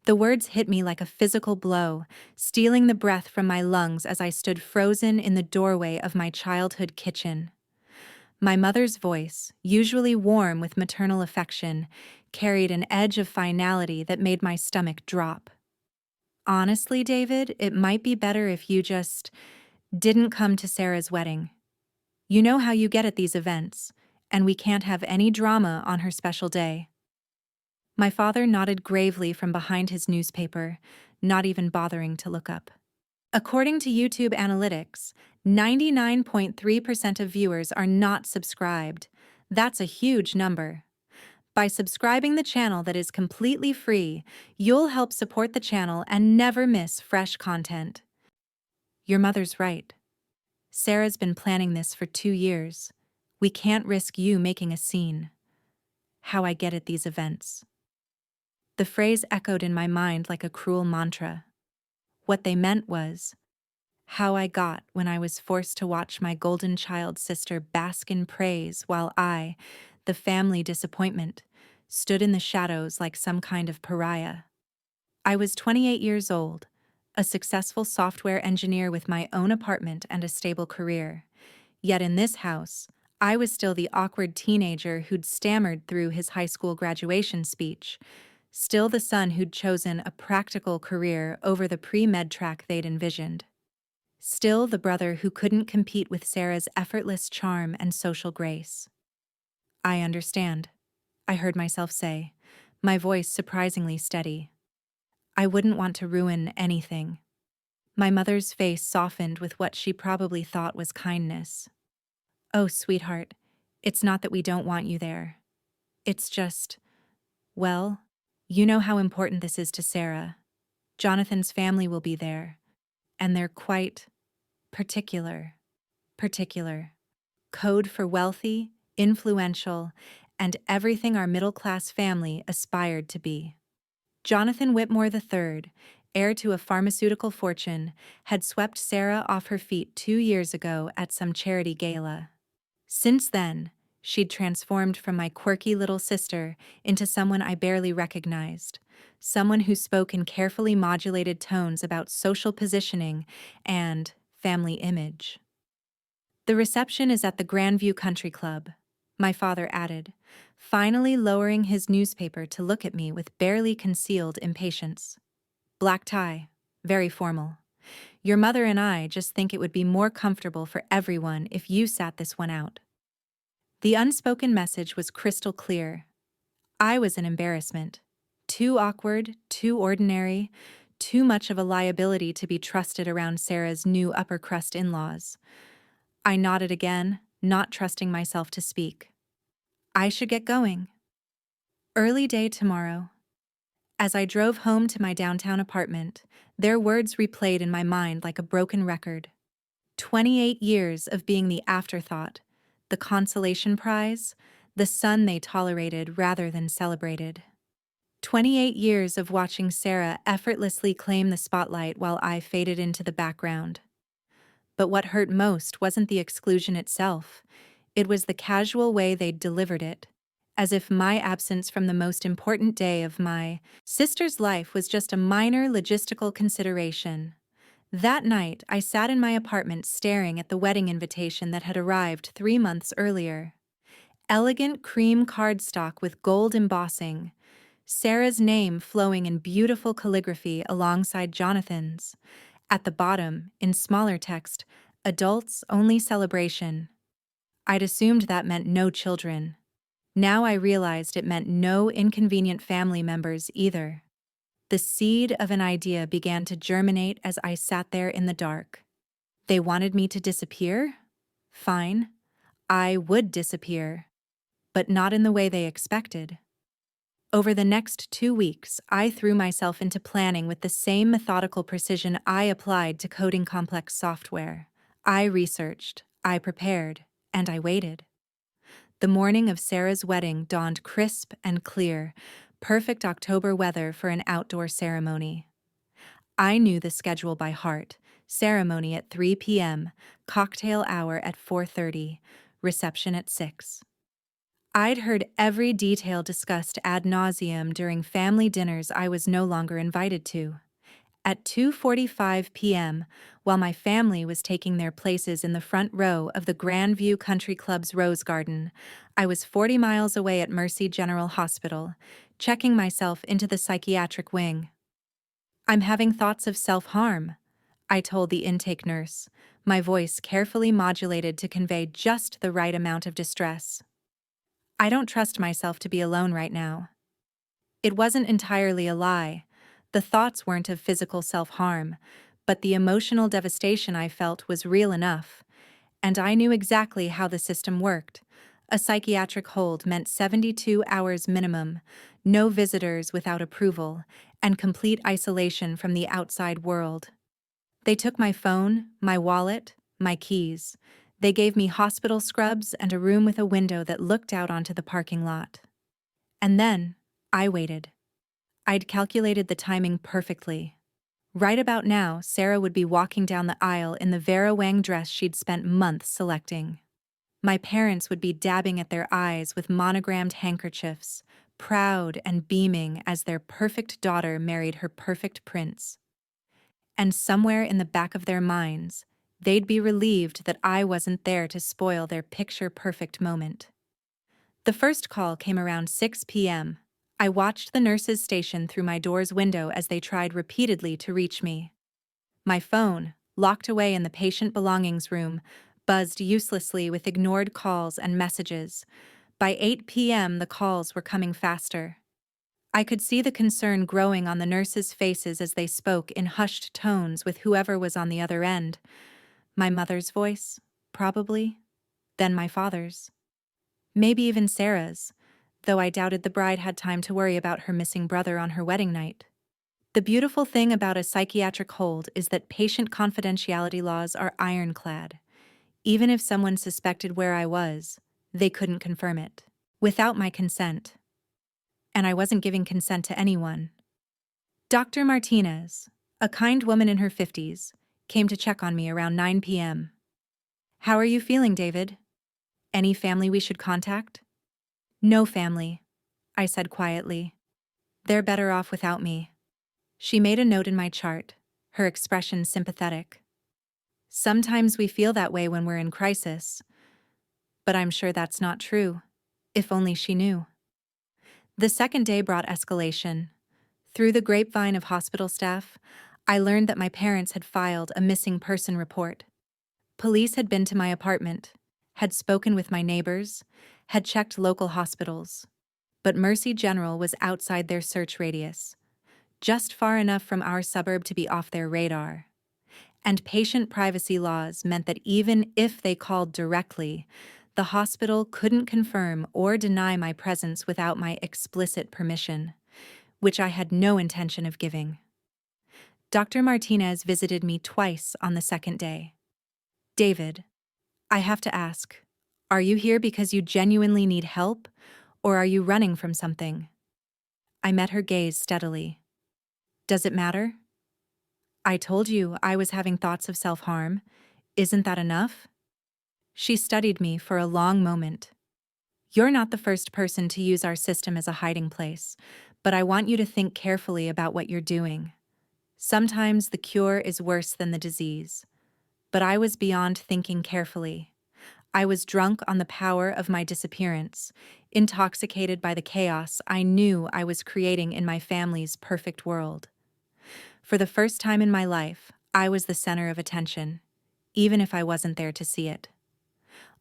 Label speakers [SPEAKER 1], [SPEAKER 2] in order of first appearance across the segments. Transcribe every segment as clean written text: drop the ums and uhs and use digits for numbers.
[SPEAKER 1] The words hit me like a physical blow, stealing the breath from my lungs as I stood frozen in the doorway of my childhood kitchen. My mother's voice, usually warm with maternal affection, carried an edge of finality that made my stomach drop. Honestly, David, it might be better if you just didn't come to Sarah's wedding. You know how you get at these events, and we can't have any drama on her special day. My father nodded gravely from behind his newspaper, not even bothering to look up. According to YouTube analytics, 99.3% of viewers are not subscribed. That's a huge number. By subscribing the channel that is completely free, you'll help support the channel and never miss fresh content. Your mother's right. Sarah's been planning this for 2 years. We can't risk you making a scene. How I get at these events. The phrase echoed in my mind like a cruel mantra. What they meant was, how I got when I was forced to watch my golden child sister bask in praise while I, the family disappointment, stood in the shadows like some kind of pariah. I was 28 years old, a successful software engineer with my own apartment and a stable career. Yet in this house, I was still the awkward teenager who'd stammered through his high school graduation speech, still the son who'd chosen a practical career over the pre-med track they'd envisioned. Still the brother who couldn't compete with Sarah's effortless charm and social grace. I understand, I heard myself say, my voice surprisingly steady. I wouldn't want to ruin anything. My mother's face softened with what she probably thought was kindness. Oh, sweetheart, it's not that we don't want you there. It's just, well, you know how important this is to Sarah. Jonathan's family will be there, and they're quite particular. Particular. Code for wealthy, influential, and everything our middle-class family aspired to be. Jonathan Whitmore III, heir to a pharmaceutical fortune, had swept Sarah off her feet 2 years ago at some charity gala. Since then, she'd transformed from my quirky little sister into someone I barely recognized, someone who spoke in carefully modulated tones about social positioning and family image. The reception is at the Grandview Country Club, my father added, finally lowering his newspaper to look at me with barely concealed impatience. Black tie, very formal. Your mother and I just think it would be more comfortable for everyone if you sat this one out. The unspoken message was crystal clear. I was an embarrassment. Too awkward, too ordinary, too much of a liability to be trusted around Sarah's new upper-crust in-laws. I nodded again, not trusting myself to speak. I should get going. Early day tomorrow. As I drove home to my downtown apartment, their words replayed in my mind like a broken record. 28 years of being the afterthought, the consolation prize, the son they tolerated rather than celebrated. 28 years of watching Sarah effortlessly claim the spotlight while I faded into the background. But what hurt most wasn't the exclusion itself. It was the casual way they'd delivered it, as if my absence from the most important day of my sister's life was just a minor logistical consideration. That night, I sat in my apartment staring at the wedding invitation that had arrived 3 months earlier. Elegant cream cardstock with gold embossing, Sarah's name flowing in beautiful calligraphy alongside Jonathan's. At the bottom, in smaller text, adults only celebration. I'd assumed that meant no children. Now I realized it meant no inconvenient family members either. The seed of an idea began to germinate as I sat there in the dark. They wanted me to disappear? Fine. I would disappear. But not in the way they expected. Over the next 2 weeks, I threw myself into planning with the same methodical precision I applied to coding complex software. I researched, I prepared, and I waited. The morning of Sarah's wedding dawned crisp and clear, perfect October weather for an outdoor ceremony. I knew the schedule by heart: ceremony at 3 p.m., cocktail hour at 4:30, reception at 6. I'd heard every detail discussed ad nauseum during family dinners I was no longer invited to. At 2:45 p.m., while my family was taking their places in the front row of the Grandview Country Club's Rose Garden, I was 40 miles away at Mercy General Hospital, checking myself into the psychiatric wing. "I'm having thoughts of self-harm," I told the intake nurse, my voice carefully modulated to convey just the right amount of distress. "I don't trust myself to be alone right now." It wasn't entirely a lie. The thoughts weren't of physical self-harm, but the emotional devastation I felt was real enough. And I knew exactly how the system worked. A psychiatric hold meant 72 hours minimum, no visitors without approval, and complete isolation from the outside world. They took my phone, my wallet, my keys. They gave me hospital scrubs and a room with a window that looked out onto the parking lot. And then, I waited. I'd calculated the timing perfectly. Right about now, Sarah would be walking down the aisle in the Vera Wang dress she'd spent months selecting. My parents would be dabbing at their eyes with monogrammed handkerchiefs, proud and beaming as their perfect daughter married her perfect prince. And somewhere in the back of their minds, they'd be relieved that I wasn't there to spoil their picture-perfect moment. The first call came around 6 p.m. I watched the nurses station through my door's window as they tried repeatedly to reach me. My phone, locked away in the patient belongings room, buzzed uselessly with ignored calls and messages. By 8 p.m., the calls were coming faster. I could see the concern growing on the nurses' faces as they spoke in hushed tones with whoever was on the other end. My mother's voice, probably. Then my father's. Maybe even Sarah's, though I doubted the bride had time to worry about her missing brother on her wedding night. The beautiful thing about a psychiatric hold is that patient confidentiality laws are ironclad. Even if someone suspected where I was, they couldn't confirm it. Without my consent. And I wasn't giving consent to anyone. Dr. Martinez, a kind woman in her 50s, came to check on me around 9 p.m. "How are you feeling, David? Any family we should contact?" "No family," I said quietly. "They're better off without me." She made a note in my chart, her expression sympathetic. "Sometimes we feel that way when we're in crisis." But I'm sure that's not true. If only she knew. The second day brought escalation. Through the grapevine of hospital staff, I learned that my parents had filed a missing person report. Police had been to my apartment, had spoken with my neighbors, had checked local hospitals. But Mercy General was outside their search radius, just far enough from our suburb to be off their radar. And patient privacy laws meant that even if they called directly, the hospital couldn't confirm or deny my presence without my explicit permission, which I had no intention of giving. Dr. Martinez visited me twice on the second day. "David, I have to ask, are you here because you genuinely need help, or are you running from something?" I met her gaze steadily. "Does it matter?" "I told you I was having thoughts of self-harm. Isn't that enough?" She studied me for a long moment. "You're not the first person to use our system as a hiding place, but I want you to think carefully about what you're doing. Sometimes the cure is worse than the disease." But I was beyond thinking carefully. I was drunk on the power of my disappearance, intoxicated by the chaos I knew I was creating in my family's perfect world. For the first time in my life, I was the center of attention, even if I wasn't there to see it.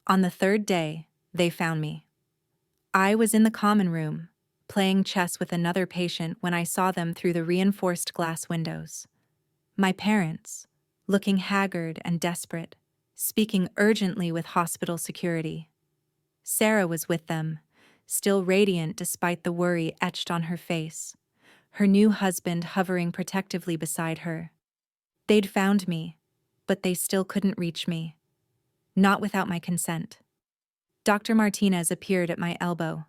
[SPEAKER 1] On the third day, they found me. I was in the common room, playing chess with another patient when I saw them through the reinforced glass windows. My parents, looking haggard and desperate, speaking urgently with hospital security. Sarah was with them, still radiant despite the worry etched on her face, her new husband hovering protectively beside her. They'd found me, but they still couldn't reach me. Not without my consent. Dr. Martinez appeared at my elbow.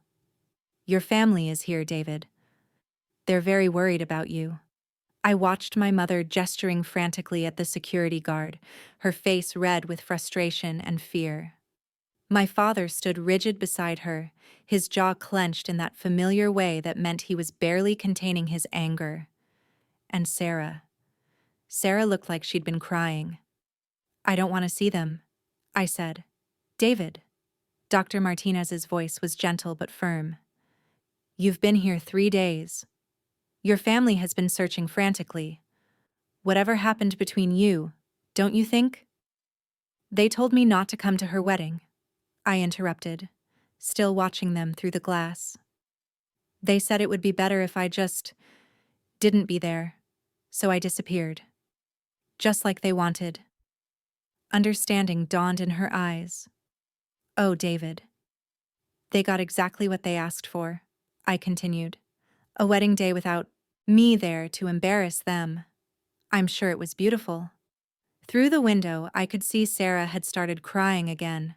[SPEAKER 1] "Your family is here, David. They're very worried about you." I watched my mother gesturing frantically at the security guard, her face red with frustration and fear. My father stood rigid beside her, his jaw clenched in that familiar way that meant he was barely containing his anger. And Sarah. Sarah looked like she'd been crying. "I don't want to see them," I said. "David." Dr. Martinez's voice was gentle but firm. "You've been here 3 days. Your family has been searching frantically. Whatever happened between you, don't you think?" "They told me not to come to her wedding," I interrupted, still watching them through the glass. "They said it would be better if I just didn't be there, so I disappeared. Just like they wanted." Understanding dawned in her eyes. "Oh, David." "They got exactly what they asked for," I continued. "A wedding day without me there to embarrass them. I'm sure it was beautiful." Through the window, I could see Sarah had started crying again.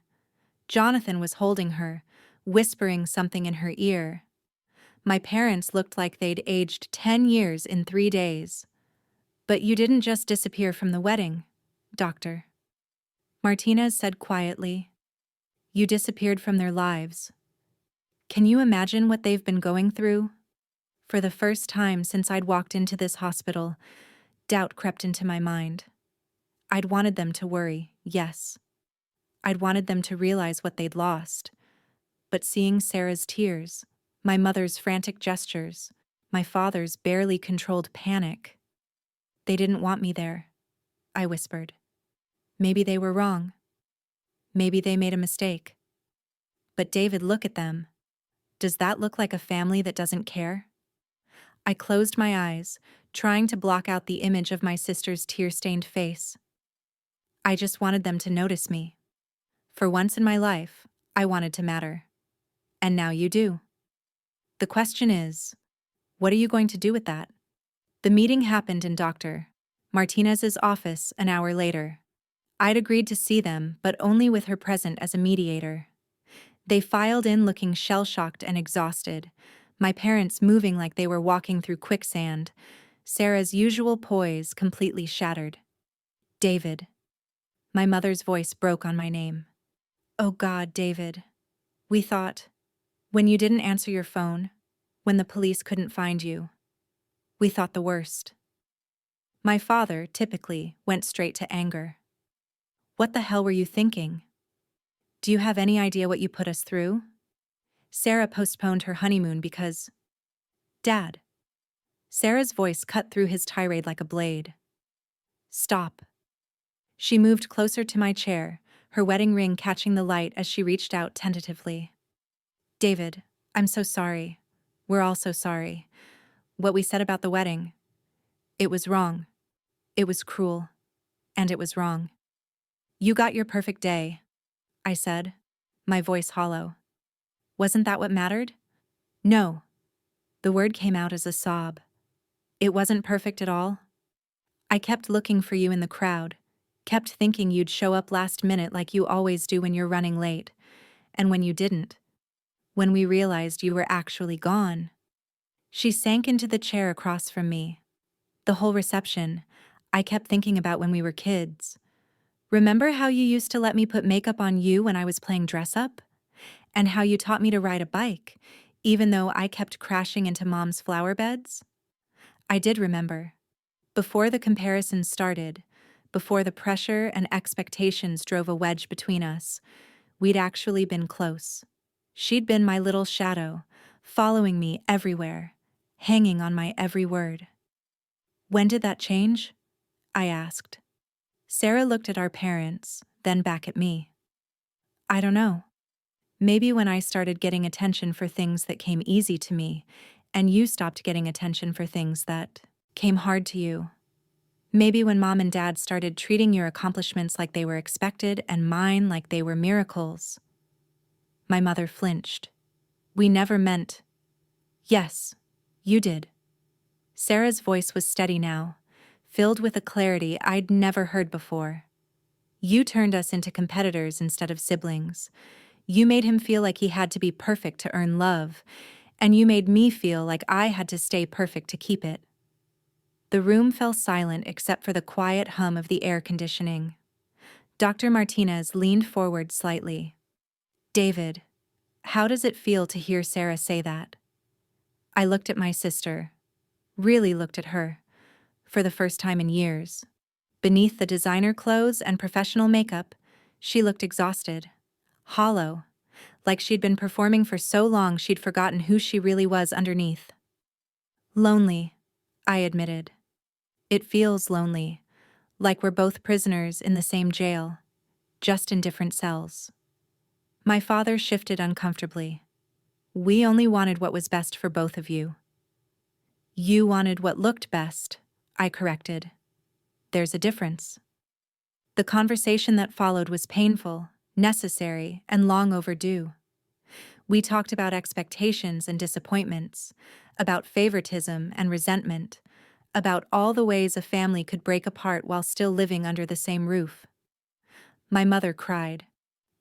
[SPEAKER 1] Jonathan was holding her, whispering something in her ear. My parents looked like they'd aged 10 years in 3 days. "But you didn't just disappear from the wedding, Doctor," Martinez said quietly. "You disappeared from their lives. Can you imagine what they've been going through?" For the first time since I'd walked into this hospital, doubt crept into my mind. I'd wanted them to worry, yes. I'd wanted them to realize what they'd lost. But seeing Sarah's tears, my mother's frantic gestures, my father's barely controlled panic, "They didn't want me there," I whispered. "Maybe they were wrong. Maybe they made a mistake. But David, look at them. Does that look like a family that doesn't care?" I closed my eyes, trying to block out the image of my sister's tear-stained face. I just wanted them to notice me. For once in my life, I wanted to matter. And now you do. The question is, what are you going to do with that? The meeting happened in Dr. Martinez's office an hour later. I'd agreed to see them, but only with her present as a mediator. They filed in looking shell-shocked and exhausted, my parents moving like they were walking through quicksand, Sarah's usual poise completely shattered. "David." My mother's voice broke on my name. "Oh God, David. We thought, when you didn't answer your phone, when the police couldn't find you, we thought the worst." My father, typically, went straight to anger. "What the hell were you thinking? Do you have any idea what you put us through? Sarah postponed her honeymoon because—" "Dad." Sarah's voice cut through his tirade like a blade. "Stop." She moved closer to my chair, her wedding ring catching the light as she reached out tentatively. "David, I'm so sorry. We're all so sorry. What we said about the wedding. It was wrong. It was cruel. And it was wrong. You got your perfect day," I said, my voice hollow. "Wasn't that what mattered?" "No." The word came out as a sob. "It wasn't perfect at all. I kept looking for you in the crowd, kept thinking you'd show up last minute like you always do when you're running late. And when you didn't, when we realized you were actually gone." She sank into the chair across from me. "The whole reception, I kept thinking about when we were kids. Remember how you used to let me put makeup on you when I was playing dress-up? And how you taught me to ride a bike, even though I kept crashing into Mom's flower beds?" I did remember. Before the comparisons started, before the pressure and expectations drove a wedge between us, we'd actually been close. She'd been my little shadow, following me everywhere, hanging on my every word. "When did that change?" I asked. Sarah looked at our parents, then back at me. "I don't know. Maybe when I started getting attention for things that came easy to me, and you stopped getting attention for things that came hard to you. Maybe when Mom and Dad started treating your accomplishments like they were expected and mine like they were miracles." My mother flinched. "We never meant—" "Yes, you did." Sarah's voice was steady now, filled with a clarity I'd never heard before. "You turned us into competitors instead of siblings. You made him feel like he had to be perfect to earn love, and you made me feel like I had to stay perfect to keep it." The room fell silent except for the quiet hum of the air conditioning. Dr. Martinez leaned forward slightly. David, how does it feel to hear Sarah say that? I looked at my sister, really looked at her, for the first time in years. Beneath the designer clothes and professional makeup, she looked exhausted, hollow, like she'd been performing for so long she'd forgotten who she really was underneath. Lonely, I admitted. It feels lonely, like we're both prisoners in the same jail, just in different cells. My father shifted uncomfortably. We only wanted what was best for both of you. You wanted what looked best, I corrected. There's a difference. The conversation that followed was painful, necessary, and long overdue. We talked about expectations and disappointments, about favoritism and resentment, about all the ways a family could break apart while still living under the same roof. My mother cried.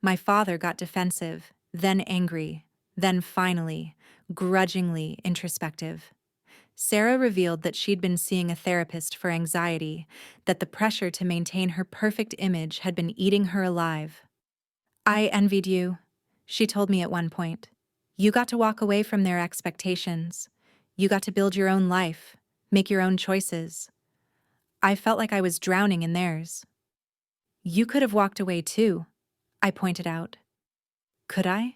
[SPEAKER 1] My father got defensive, then angry, then finally, grudgingly introspective. Sarah revealed that she'd been seeing a therapist for anxiety, that the pressure to maintain her perfect image had been eating her alive. I envied you, she told me at one point. You got to walk away from their expectations. You got to build your own life, make your own choices. I felt like I was drowning in theirs. You could have walked away too, I pointed out. Could I?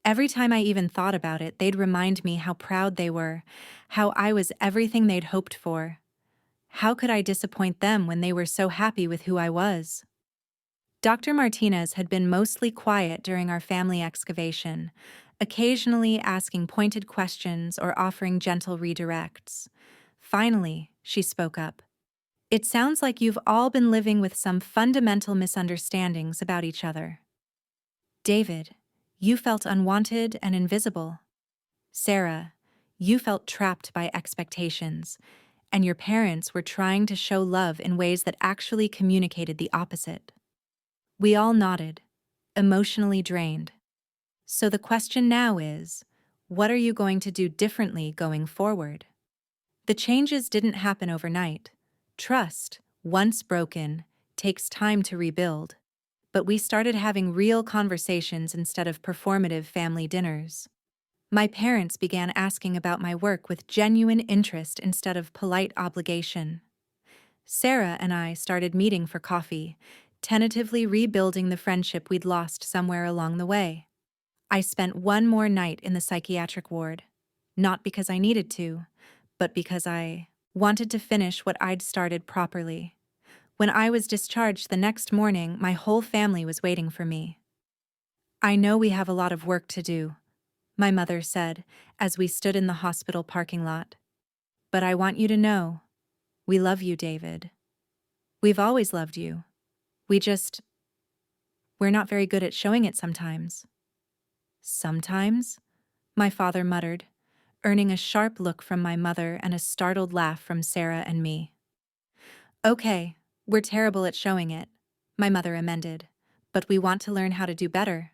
[SPEAKER 1] Every time I even thought about it, they'd remind me how proud they were, how I was everything they'd hoped for. How could I disappoint them when they were so happy with who I was? Dr. Martinez had been mostly quiet during our family excavation, occasionally asking pointed questions or offering gentle redirects. Finally, she spoke up. It sounds like you've all been living with some fundamental misunderstandings about each other. David, you felt unwanted and invisible. Sarah, you felt trapped by expectations, and your parents were trying to show love in ways that actually communicated the opposite. We all nodded, emotionally drained. So the question now is, what are you going to do differently going forward? The changes didn't happen overnight. Trust, once broken, takes time to rebuild. But we started having real conversations instead of performative family dinners. My parents began asking about my work with genuine interest instead of polite obligation. Sarah and I started meeting for coffee, tentatively rebuilding the friendship we'd lost somewhere along the way. I spent one more night in the psychiatric ward, not because I needed to, but because I wanted to finish what I'd started properly. When I was discharged the next morning, my whole family was waiting for me. I know we have a lot of work to do, my mother said as we stood in the hospital parking lot. But I want you to know, we love you, David. We've always loved you. We're not very good at showing it sometimes. Sometimes? My father muttered, earning a sharp look from my mother and a startled laugh from Sarah and me. Okay, we're terrible at showing it, my mother amended, but we want to learn how to do better.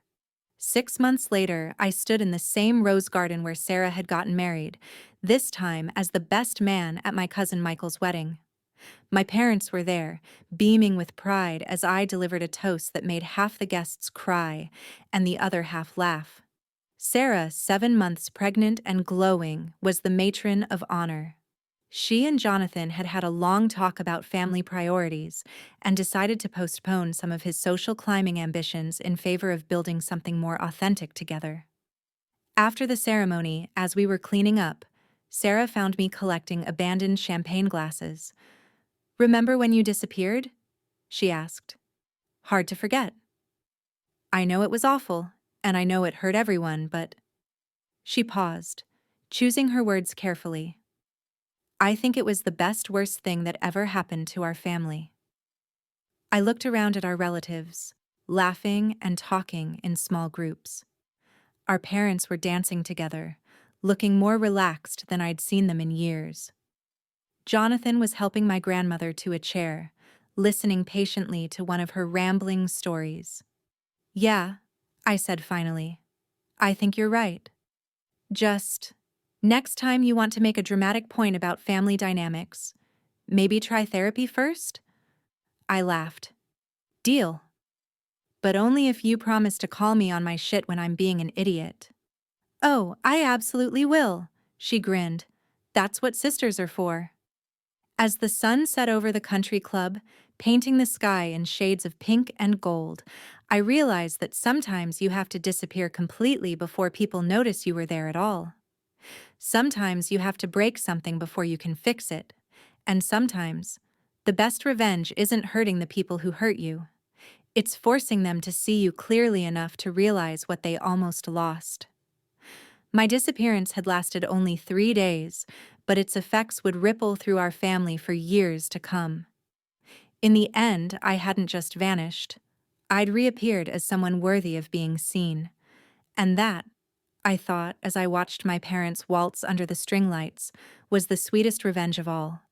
[SPEAKER 1] 6 months later, I stood in the same rose garden where Sarah had gotten married, this time as the best man at my cousin Michael's wedding. My parents were there, beaming with pride as I delivered a toast that made half the guests cry and the other half laugh. Sarah, 7 months pregnant and glowing, was the matron of honor. She and Jonathan had had a long talk about family priorities and decided to postpone some of his social climbing ambitions in favor of building something more authentic together. After the ceremony, as we were cleaning up, Sarah found me collecting abandoned champagne glasses. "Remember when you disappeared?" she asked. "Hard to forget." I know it was awful, and I know it hurt everyone, but... She paused, choosing her words carefully. I think it was the worst thing that ever happened to our family. I looked around at our relatives, laughing and talking in small groups. Our parents were dancing together, looking more relaxed than I'd seen them in years. Jonathan was helping my grandmother to a chair, listening patiently to one of her rambling stories. "Yeah," I said finally. "I think you're right. Just, next time you want to make a dramatic point about family dynamics, maybe try therapy first?" I laughed. "Deal." but only if you promise to call me on my shit when I'm being an idiot." "Oh, I absolutely will," she grinned. "That's what sisters are for." As the sun set over the country club, painting the sky in shades of pink and gold, I realized that sometimes you have to disappear completely before people notice you were there at all. Sometimes you have to break something before you can fix it. And sometimes, the best revenge isn't hurting the people who hurt you. It's forcing them to see you clearly enough to realize what they almost lost. My disappearance had lasted only 3 days, but its effects would ripple through our family for years to come. In the end, I hadn't just vanished. I'd reappeared as someone worthy of being seen. And that, I thought as I watched my parents waltz under the string lights, was the sweetest revenge of all.